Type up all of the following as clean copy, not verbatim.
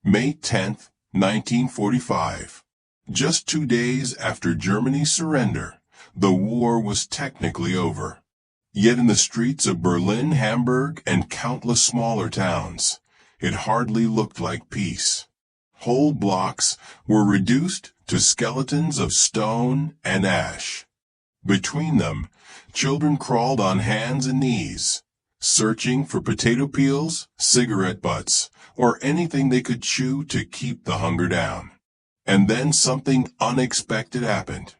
May 10, 1945. Just 2 days after Germany's surrender, the war was technically over. Yet in the streets of Berlin, Hamburg, and countless smaller towns, it hardly looked like peace. Whole blocks were reduced to skeletons of stone and ash. Between them, children crawled on hands and knees, searching for potato peels, cigarette butts, or anything they could chew to keep the hunger down. And then something unexpected happened.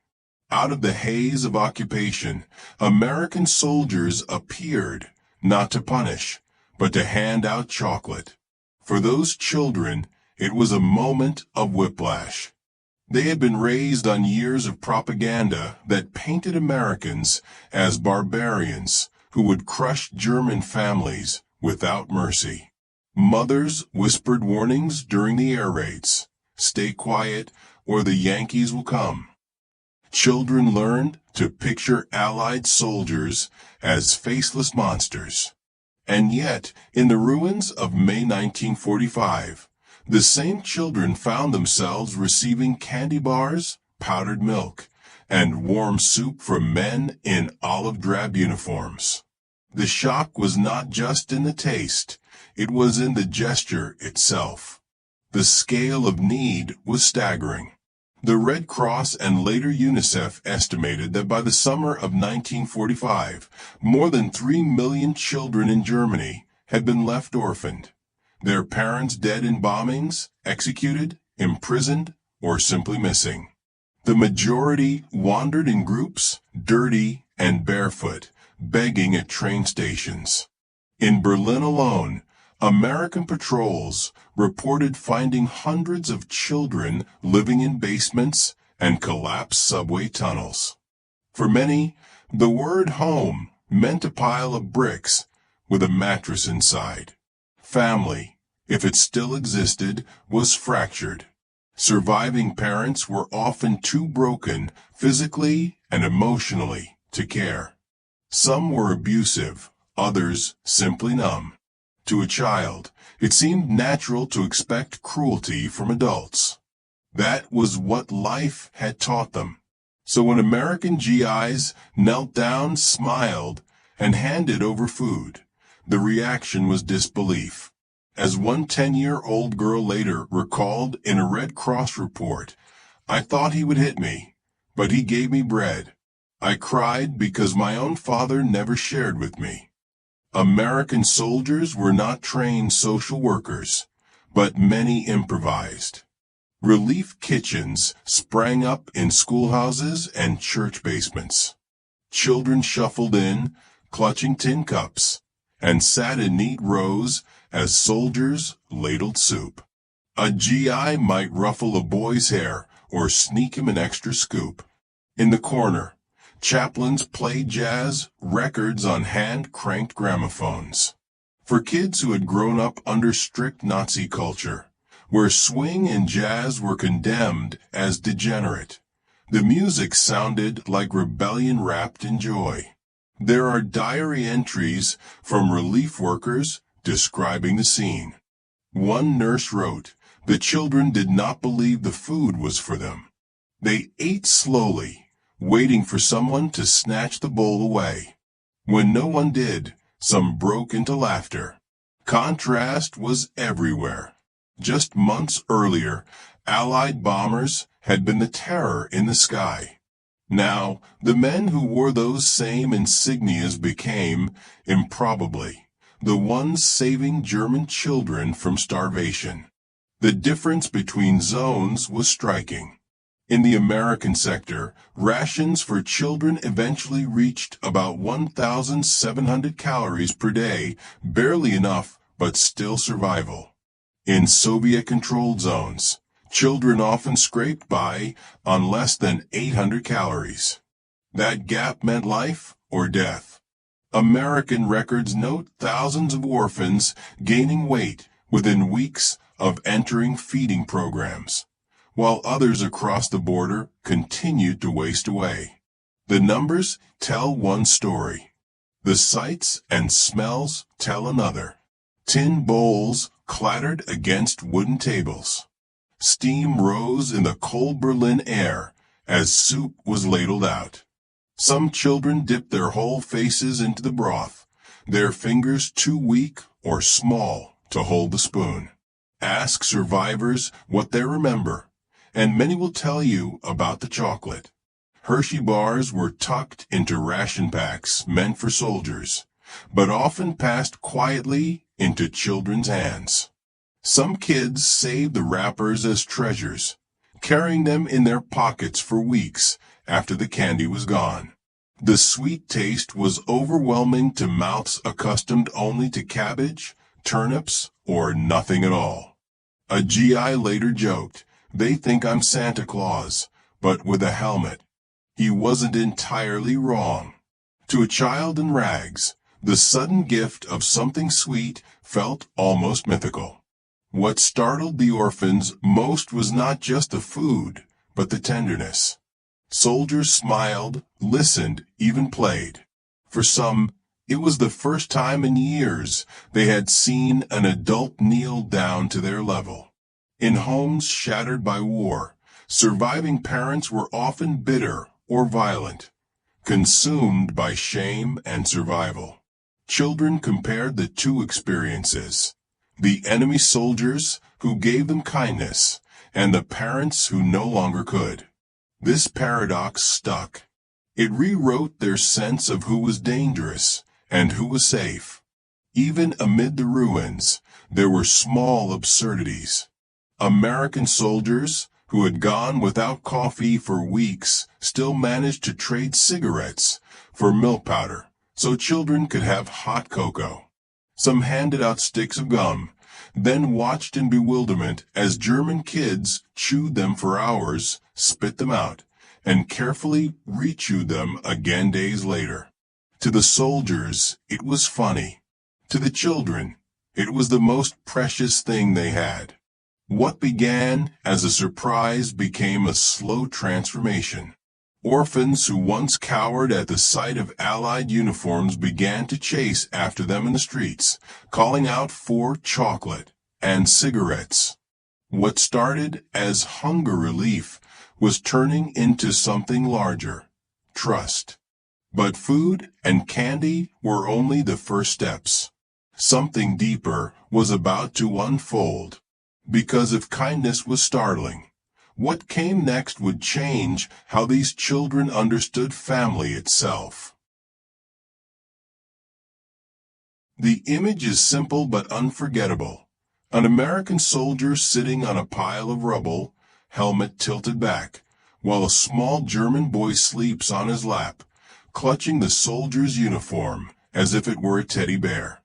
Out of the haze of occupation, American soldiers appeared, not to punish, but to hand out chocolate. For those children, it was a moment of whiplash. They had been raised on years of propaganda that painted Americans as barbarians who would crush German families without mercy. Mothers whispered warnings during the air raids. Stay quiet, or the Yankees will come. Children learned to picture Allied soldiers as faceless monsters. And yet, in the ruins of May 1945, the same children found themselves receiving candy bars, powdered milk, and warm soup from men in olive drab uniforms. The shock was not just in the taste, it was in the gesture itself. The scale of need was staggering. The Red Cross and later UNICEF estimated that by the summer of 1945, more than 3 million children in Germany had been left orphaned, their parents dead in bombings, executed, imprisoned, or simply missing. The majority wandered in groups, dirty and barefoot, begging at train stations. In Berlin alone, American patrols reported finding hundreds of children living in basements and collapsed subway tunnels. For many, the word home meant a pile of bricks with a mattress inside. Family, if it still existed, was fractured. Surviving parents were often too broken physically and emotionally to care. Some were abusive, others simply numb. To a child, it seemed natural to expect cruelty from adults. That was what life had taught them. So when American GIs knelt down, smiled, and handed over food, the reaction was disbelief. As one 10-year-old girl later recalled in a Red Cross report, "I thought he would hit me, but he gave me bread. I cried because my own father never shared with me." American soldiers were not trained social workers, but many improvised. Relief kitchens sprang up in schoolhouses and church basements. Children shuffled in, clutching tin cups, and sat in neat rows as soldiers ladled soup. A GI might ruffle a boy's hair or sneak him an extra scoop. In the corner, chaplains played jazz, records on hand-cranked gramophones. For kids who had grown up under strict Nazi culture, where swing and jazz were condemned as degenerate, the music sounded like rebellion wrapped in joy. There are diary entries from relief workers describing the scene. One nurse wrote, "The children did not believe the food was for them. They ate slowly, waiting for someone to snatch the bowl away. When no one did, some broke into laughter." Contrast was everywhere. Just months earlier, Allied bombers had been the terror in the sky. Now, the men who wore those same insignias became, improbably, the ones saving German children from starvation. The difference between zones was striking. In the American sector, rations for children eventually reached about 1,700 calories per day, barely enough, but still survival. In Soviet-controlled zones, children often scraped by on less than 800 calories. That gap meant life or death. American records note thousands of orphans gaining weight within weeks of entering feeding programs, while others across the border continued to waste away. The numbers tell one story. The sights and smells tell another. Tin bowls clattered against wooden tables. Steam rose in the cold Berlin air as soup was ladled out. Some children dipped their whole faces into the broth, their fingers too weak or small to hold the spoon. Ask survivors what they remember, and many will tell you about the chocolate. Hershey bars were tucked into ration packs meant for soldiers, but often passed quietly into children's hands. Some kids saved the wrappers as treasures, carrying them in their pockets for weeks after the candy was gone. The sweet taste was overwhelming to mouths accustomed only to cabbage, turnips, or nothing at all. A GI later joked, "They think I'm Santa Claus, but with a helmet." He wasn't entirely wrong. To a child in rags, the sudden gift of something sweet felt almost mythical. What startled the orphans most was not just the food, but the tenderness. Soldiers smiled, listened, even played. For some, it was the first time in years they had seen an adult kneel down to their level. In homes shattered by war, surviving parents were often bitter or violent, consumed by shame and survival. Children compared the two experiences: the enemy soldiers who gave them kindness, and the parents who no longer could. This paradox stuck. It rewrote their sense of who was dangerous and who was safe. Even amid the ruins, there were small absurdities. American soldiers, who had gone without coffee for weeks, still managed to trade cigarettes for milk powder so children could have hot cocoa. Some handed out sticks of gum, then watched in bewilderment as German kids chewed them for hours, spit them out, and carefully rechewed them again days later. To the soldiers, it was funny. To the children, it was the most precious thing they had. What began as a surprise became a slow transformation. Orphans who once cowered at the sight of Allied uniforms began to chase after them in the streets, calling out for chocolate and cigarettes. What started as hunger relief was turning into something larger: trust. But food and candy were only the first steps. Something deeper was about to unfold. Because if kindness was startling, what came next would change how these children understood family itself. The image is simple but unforgettable. An American soldier sitting on a pile of rubble, helmet tilted back, while a small German boy sleeps on his lap, clutching the soldier's uniform as if it were a teddy bear.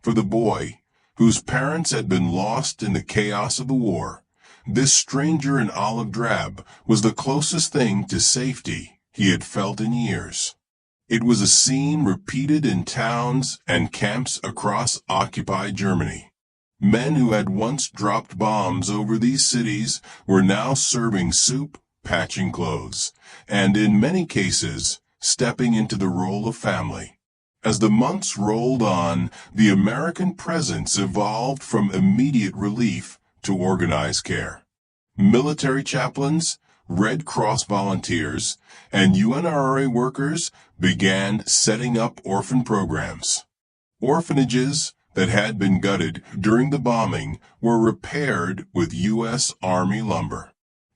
For the boy, whose parents had been lost in the chaos of the war, this stranger in olive drab was the closest thing to safety he had felt in years. It was a scene repeated in towns and camps across occupied Germany. Men who had once dropped bombs over these cities were now serving soup, patching clothes, and in many cases, stepping into the role of family. As the months rolled on, the American presence evolved from immediate relief to organized care. Military chaplains, Red Cross volunteers, and UNRWA workers began setting up orphan programs. Orphanages that had been gutted during the bombing were repaired with U.S. Army lumber.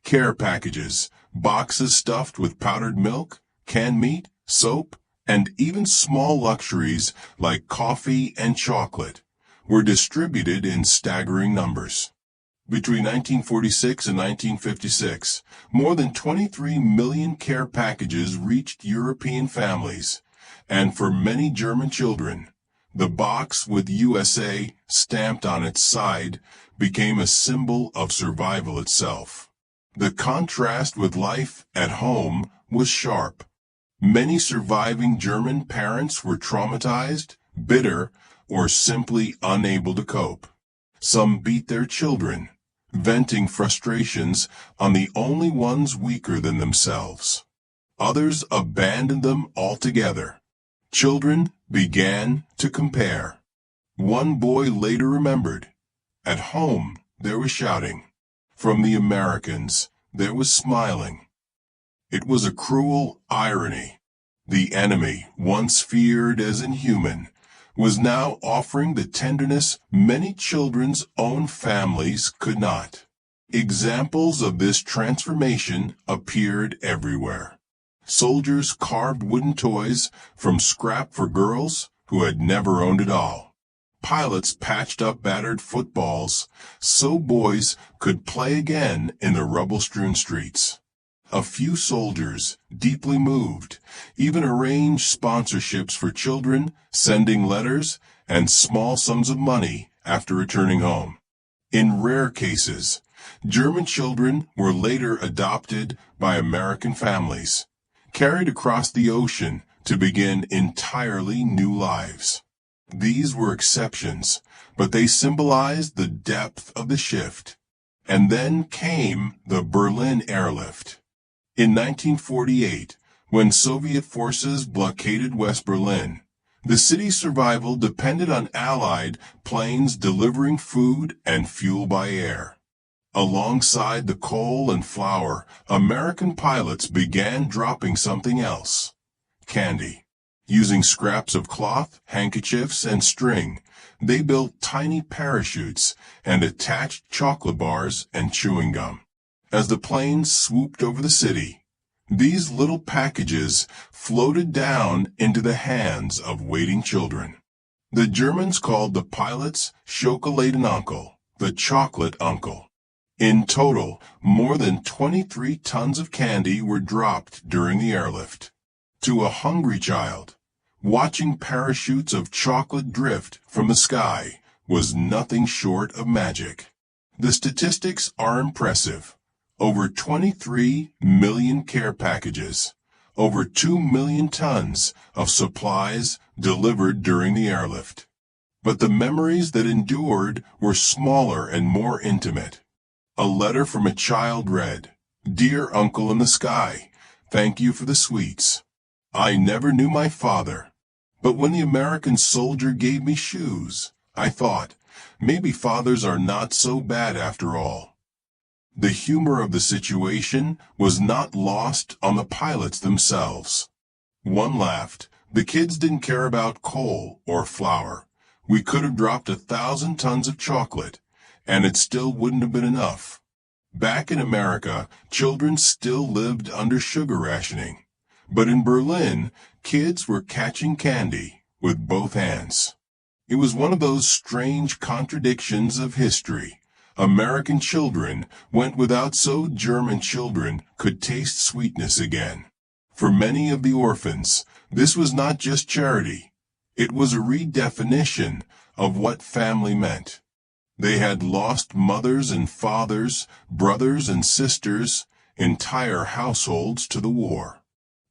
Care packages, boxes stuffed with powdered milk, canned meat, soap, and even small luxuries like coffee and chocolate were distributed in staggering numbers. Between 1946 and 1956, more than 23 million care packages reached European families, and for many German children, the box with USA stamped on its side became a symbol of survival itself. The contrast with life at home was sharp. Many surviving German parents were traumatized, bitter, or simply unable to cope. Some beat their children, venting frustrations on the only ones weaker than themselves. Others abandoned them altogether. Children began to compare. One boy later remembered, At home, there was shouting. From the Americans, there was smiling. It was a cruel irony. The enemy, once feared as inhuman, was now offering the tenderness many children's own families could not. Examples of this transformation appeared everywhere. Soldiers carved wooden toys from scrap for girls who had never owned a doll. Pilots patched up battered footballs so boys could play again in the rubble-strewn streets. A few soldiers, deeply moved, even arranged sponsorships for children, sending letters and small sums of money after returning home. In rare cases, German children were later adopted by American families, carried across the ocean to begin entirely new lives. These were exceptions, but they symbolized the depth of the shift. And then came the Berlin airlift. In 1948, when Soviet forces blockaded West Berlin, the city's survival depended on Allied planes delivering food and fuel by air. Alongside the coal and flour, American pilots began dropping something else: candy. Using scraps of cloth, handkerchiefs, and string, they built tiny parachutes and attached chocolate bars and chewing gum. As the planes swooped over the city, these little packages floated down into the hands of waiting children. The Germans called the pilots Schokoladenunkel, the chocolate uncle. In total, more than 23 tons of candy were dropped during the airlift. To a hungry child, watching parachutes of chocolate drift from the sky was nothing short of magic. The statistics are impressive. Over 23 million care packages, over 2 million tons of supplies delivered during the airlift. But the memories that endured were smaller and more intimate. A letter from a child read, "Dear Uncle in the Sky, thank you for the sweets. I never knew my father, but when the American soldier gave me shoes, I thought, maybe fathers are not so bad after all." The humor of the situation was not lost on the pilots themselves. One laughed, "The kids didn't care about coal or flour. We could have dropped 1,000 tons of chocolate, and it still wouldn't have been enough." Back in America, children still lived under sugar rationing. But in Berlin, kids were catching candy with both hands. It was one of those strange contradictions of history. American children went without so German children could taste sweetness again. For many of the orphans, this was not just charity. It was a redefinition of what family meant. They had lost mothers and fathers, brothers and sisters, entire households to the war.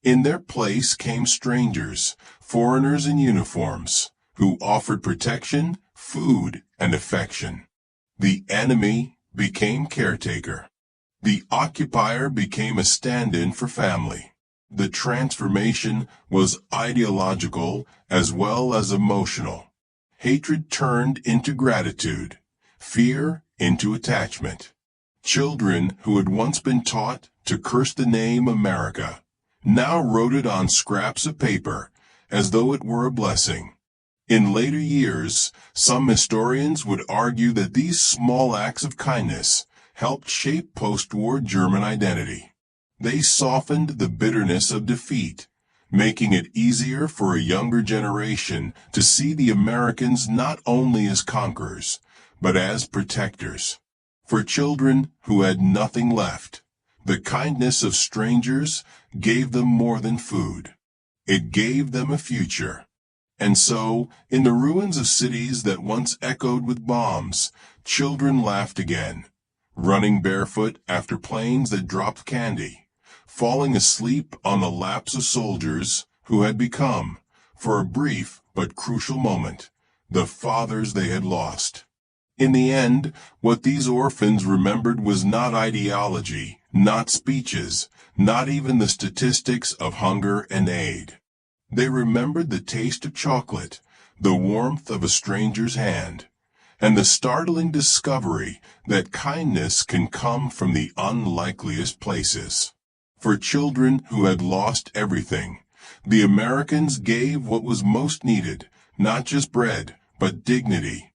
In their place came strangers, foreigners in uniforms, who offered protection, food, and affection. The enemy became caretaker. The occupier became a stand-in for family. The transformation was ideological as well as emotional. Hatred turned into gratitude, fear into attachment. Children who had once been taught to curse the name America now wrote it on scraps of paper as though it were a blessing. In later years, some historians would argue that these small acts of kindness helped shape post-war German identity. They softened the bitterness of defeat, making it easier for a younger generation to see the Americans not only as conquerors, but as protectors. For children who had nothing left, the kindness of strangers gave them more than food. It gave them a future. And so, in the ruins of cities that once echoed with bombs, children laughed again, running barefoot after planes that dropped candy, falling asleep on the laps of soldiers who had become, for a brief but crucial moment, the fathers they had lost. In the end, what these orphans remembered was not ideology, not speeches, not even the statistics of hunger and aid. They remembered the taste of chocolate, the warmth of a stranger's hand, and the startling discovery that kindness can come from the unlikeliest places. For children who had lost everything, the Americans gave what was most needed, not just bread, but dignity,